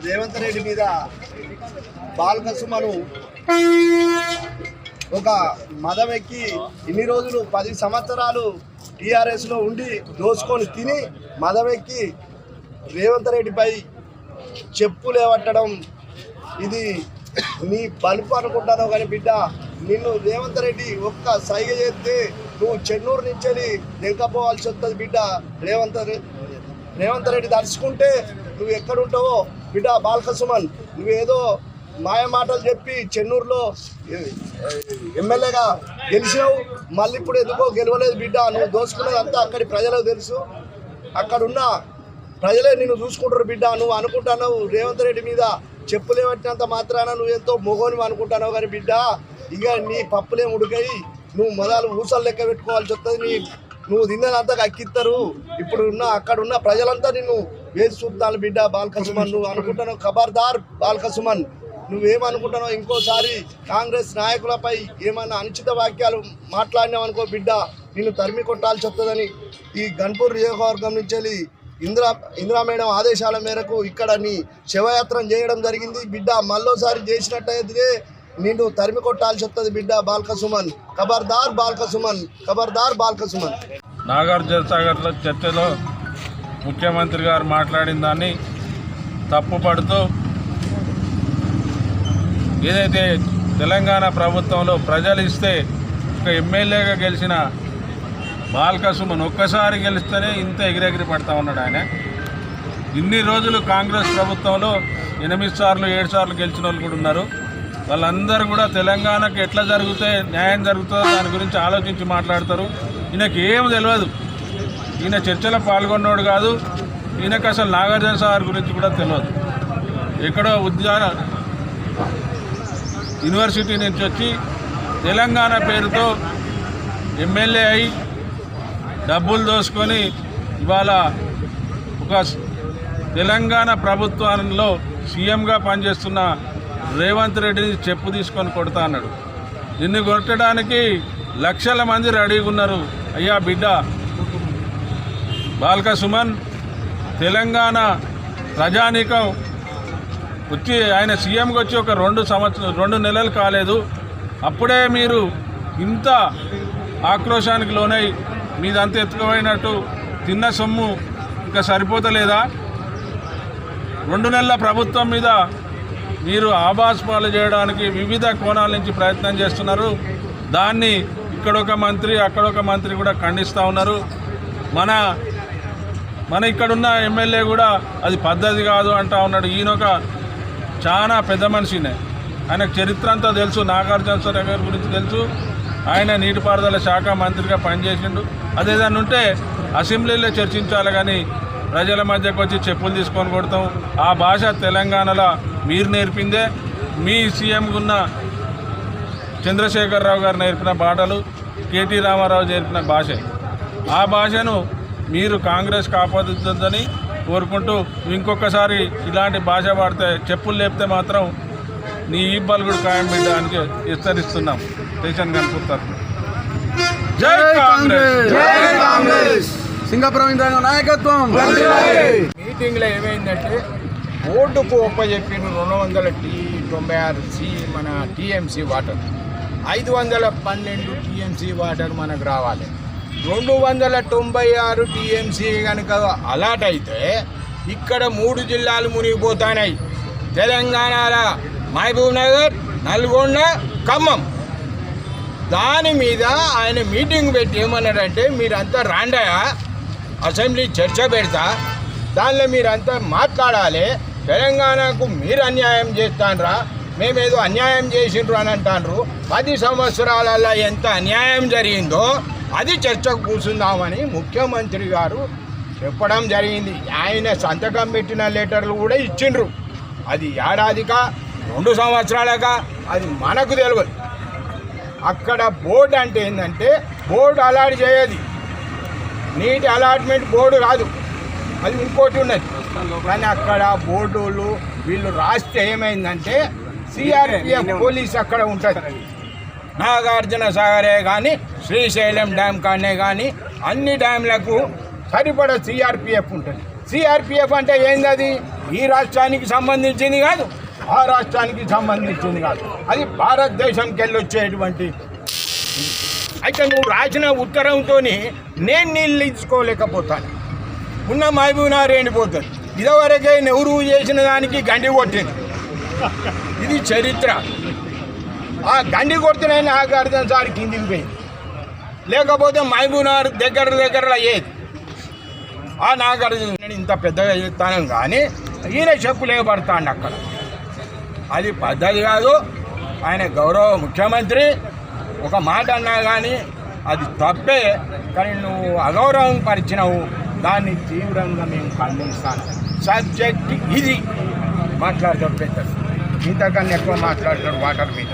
రేవంత్ రెడ్డి మీద బాల్కసుమను ఒక మదం ఎక్కి ఇన్ని రోజులు 10 సంవత్సరాలు టీఆర్ఎస్లో ఉండి దోసుకొని తిని మదం ఎక్కి రేవంత్ రెడ్డిపై చెప్పు లేవట్టడం ఇది నీ బలుపు అనుకుంటానో కానీ బిడ్డ, నిన్ను రేవంత్ రెడ్డి ఒక్క సైగ చేస్తే నువ్వు చెన్నూరు నుంచి నెంకపోవాల్సి వస్తుంది బిడ్డ. రేవంత్ రెడ్డి తలుచుకుంటే నువ్వు ఎక్కడుంటావో బిడ్డ బాల్కసుమన్. నువ్వేదో మాయ మాటలు చెప్పి చెన్నూరులో ఎమ్మెల్యేగా గెలిచావు, మళ్ళీ ఇప్పుడు ఎందుకో గెలవలేదు బిడ్డ. నువ్వు దోచుకున్నది అంతా అక్కడి ప్రజలకు తెలుసు, అక్కడున్న ప్రజలే నిన్ను చూసుకుంటారు బిడ్డ. నువ్వు అనుకుంటున్నావు రేవంత్ రెడ్డి మీద చెప్పులేవట్టినంత మాత్రాన నువ్వు ఎంతో మొగోని అనుకుంటున్నావు కానీ బిడ్డ, ఇక నీ పప్పులే ఉడికాయి నువ్వు మొదలు ఊసలు లెక్క పెట్టుకోవాల్సి వస్తుంది. నువ్వు తిన్నదంతా అక్కిస్తారు. ఇప్పుడు అక్కడున్న ప్రజలంతా నిన్ను వేసి చూస్తాను బిడ్డ బాల్కసుమన్. నువ్వు అనుకుంటున్నావు ఖబర్దార్ బాల్కసుమన్, నువ్వేమనుకుంటున్నావు ఇంకోసారి కాంగ్రెస్ నాయకులపై ఏమన్నా అనుచిత వాక్యాలు మాట్లాడినావు అనుకో బిడ్డ, నిన్ను తరిమి కొట్టాల్సి వస్తుందని ఈ గన్పూర్ నియోజకవర్గం నుంచి ఇందిరా మేడం ఆదేశాల మేరకు ఇక్కడ నీ శవయాత్ర చేయడం జరిగింది బిడ్డ. మళ్ళోసారి చేసినట్టయితే నిన్ను తరిమి కొట్టాల్సి వస్తుంది బిడ్డ బాల్కసుమన్. ఖబర్దార్ బాల్కసుమన్, ఖబర్దార్ బాల్కసుమన్. నాగార్జున సాగర్ చర్చలో ముఖ్యమంత్రి గారు మాట్లాడిన దాన్ని తప్పుపడుతూ ఏదైతే తెలంగాణ ప్రభుత్వంలో ప్రజలు ఇస్తే ఒక ఎమ్మెల్యేగా గెలిచిన బాల్కసుమన్ ఒక్కసారి గెలిస్తేనే ఇంత ఎగిరెగిరి పడతా ఉన్నాడు ఆయన. ఇన్ని రోజులు కాంగ్రెస్ ప్రభుత్వంలో 8 సార్లు 7 సార్లు గెలిచిన వాళ్ళు కూడా ఉన్నారు. వాళ్ళందరూ కూడా తెలంగాణకు ఎట్లా జరిగితే న్యాయం జరుగుతుందో దాని గురించి ఆలోచించి మాట్లాడతారు. ఈయనకి ఏం తెలియదు, ఈయన చర్చలో పాల్గొన్నోడు కాదు, ఈయనకు అసలు నాగార్జున సాగర్ గురించి కూడా తెలియదు. ఎక్కడో యూనివర్సిటీ నుంచి వచ్చి తెలంగాణ పేరుతో ఎమ్మెల్యే అయి డబ్బులు దోసుకొని ఇవాళ ఒక తెలంగాణ ప్రభుత్వంలో సీఎంగా పనిచేస్తున్న రేవంత్ రెడ్డిని చెప్పు తీసుకొని కొడతా అన్నాడు. నిన్ను కొట్టడానికి లక్షల మంది రెడీగా ఉన్నారు. అయ్యా బిడ్డ బాల్కసుమన్, తెలంగాణ ప్రజానీకం వచ్చి ఆయన సీఎంగా వచ్చి ఒక 2 నెలలు కాలేదు, అప్పుడే మీరు ఇంత ఆక్రోశానికి లోనై మీదంతా ఎత్తుకుపోయినట్టు తిన్న సొమ్ము ఇంకా సరిపోతలేదా? 2 నెలల ప్రభుత్వం మీద మీరు ఆభాసపాలు చేయడానికి వివిధ కోణాల నుంచి ప్రయత్నం చేస్తున్నారు. దాన్ని ఇక్కడొక మంత్రి అక్కడొక మంత్రి కూడా ఖండిస్తూ ఉన్నారు. మన ఇక్కడున్న ఎమ్మెల్యే కూడా అది పద్ధతి కాదు అంటూ ఉన్నాడు. ఈయనొక చాలా పెద్ద మనిషినే, ఆయనకు చరిత్ర అంతా తెలుసు, నాగార్జున సాగర్ గురించి తెలుసు. ఆయన నీటిపారుదల శాఖ మంత్రిగా పనిచేసిండు. అదేదన్నా ఉంటే అసెంబ్లీలో చర్చించాలి కానీ ప్రజల మధ్యకు వచ్చి చెప్పులు తీసుకొని కొడతాం. ఆ భాష తెలంగాణలో మీరు నేర్పిందే. మీ సీఎంగా ఉన్న చంద్రశేఖరరావు గారు నేర్పిన బాటలు, కేటీ రామారావు నేర్పిన భాష. ఆ భాషను మీరు కాంగ్రెస్ కాపాడుతుందని కోరుకుంటూ ఇంకొకసారి ఇలాంటి భాష వాడితే చెప్పులు లేపితే మాత్రం నీ ఈబ్బలు కూడా ఖాయం పెట్టడానికి హెచ్చరిస్తున్నాం. స్టేషన్ కనుపుతారు. జై కాంగ్రెస్. సింగపురం నాయకత్వం. మీటింగ్లో ఏమైందంటే ఓటుకు ఒప్పచెప్పిన 296 మన టీఎంసీ వాటర్, 512 టీఎంసీ వాటర్ మనకు రావాలి. 296 టీఎంసీ కనుక అలాట్ అయితే ఇక్కడ 3 జిల్లాలు మునిగిపోతున్నాయి. తెలంగాణలో మహబూబ్ నగర్, నల్గొండ, ఖమ్మం. దాని మీద ఆయన మీటింగ్ పెట్టి ఏమన్నాడంటే మీరంతా రాండయా, అసెంబ్లీ చర్చ పెడతా, దానిలో మీరంతా మాట్లాడాలి. తెలంగాణకు మీరు అన్యాయం చేస్తాన్రా, మేమేదో అన్యాయం చేసిండ్రు అని అంటారు. 10 సంవత్సరాలలో ఎంత అన్యాయం జరిగిందో అది చర్చకు కూర్చుందామని ముఖ్యమంత్రి గారు చెప్పడం జరిగింది. ఆయన సంతకం పెట్టిన లెటర్లు కూడా ఇచ్చిండ్రు. అది ఏడాదికా 2 సంవత్సరాలకా అది మనకు తెలియదు. అక్కడ బోర్డు అంటే ఏంటంటే బోర్డు అలాట్ చేయదు, నీటి అలాట్మెంట్ బోర్డు కాదు, అది ఇంకోటి ఉన్నది. కానీ అక్కడ బోర్డులు వీళ్ళు రాస్తే ఏమైందంటే సిఆర్పిఎఫ్ పోలీస్ అక్కడ ఉంటుంది. నాగార్జున సాగరే కానీ శ్రీశైలం డ్యామ్ కానే కానీ అన్ని డ్యామ్లకు సరిపడా సిఆర్పిఎఫ్ ఉంటుంది. సిఆర్పిఎఫ్ అంటే ఏంది? అది ఈ రాష్ట్రానికి సంబంధించింది కాదు, ఆ రాష్ట్రానికి సంబంధించింది కాదు, అది భారతదేశంకి వెళ్ళి వచ్చేటువంటి. అయితే నువ్వు రాసిన ఉత్తరంతో నేను నీళ్ళు ఇచ్చుకోలేకపోతాను. ఉన్న మహబూబ్నగర్ ఎండిపోతుంది. ఇదివరకే నెహ్రూ చేసిన దానికి గండి కొట్టింది. ఇది చరిత్ర. ఆ గండి కొట్టిన నాగార్జున సార్ కిందికి పోయింది, లేకపోతే మహబూబ్నగర్ దగ్గర అయ్యేది. ఆ నాగార్జున ఇంత పెద్దగా చేస్తాను కానీ ఈయన చెప్పులే పడతాడు అక్కడ. అది పద్ధతి కాదు. ఆయన గౌరవ ముఖ్యమంత్రి ఒక మాట అన్నా కానీ అది తప్పే. కానీ నువ్వు అగౌరవం పరిచినావు, దాన్ని తీవ్రంగా మేము ఖండిస్తాను. సబ్జెక్ట్ ఇది మాట్లాడతాడు పెద్దలు, ఇంతకన్నా ఎక్కువ మాట్లాడతాడు వాటర్ మీద.